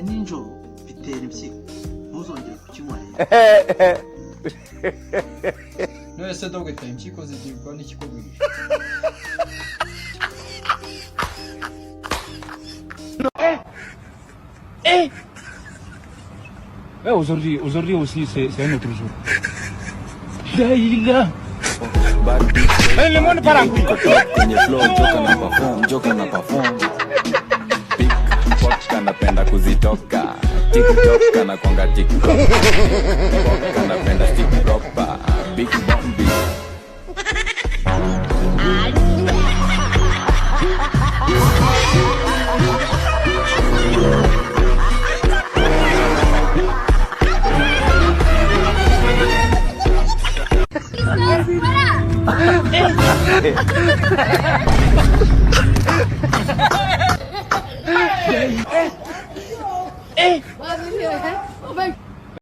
nijoro bitera impyiko ntuzongere kukinywa none se dogita impyiko zigirwa n'ikikubwira aujourd'hui aussi c'est un autre jour. Daïla. Le monde part en couille. Kwenye flow joka na perform. Big Fox kanapenda kuzitoka. TikTok kana kwanga TikTok. Kanapenda stick proper. Big Bombi.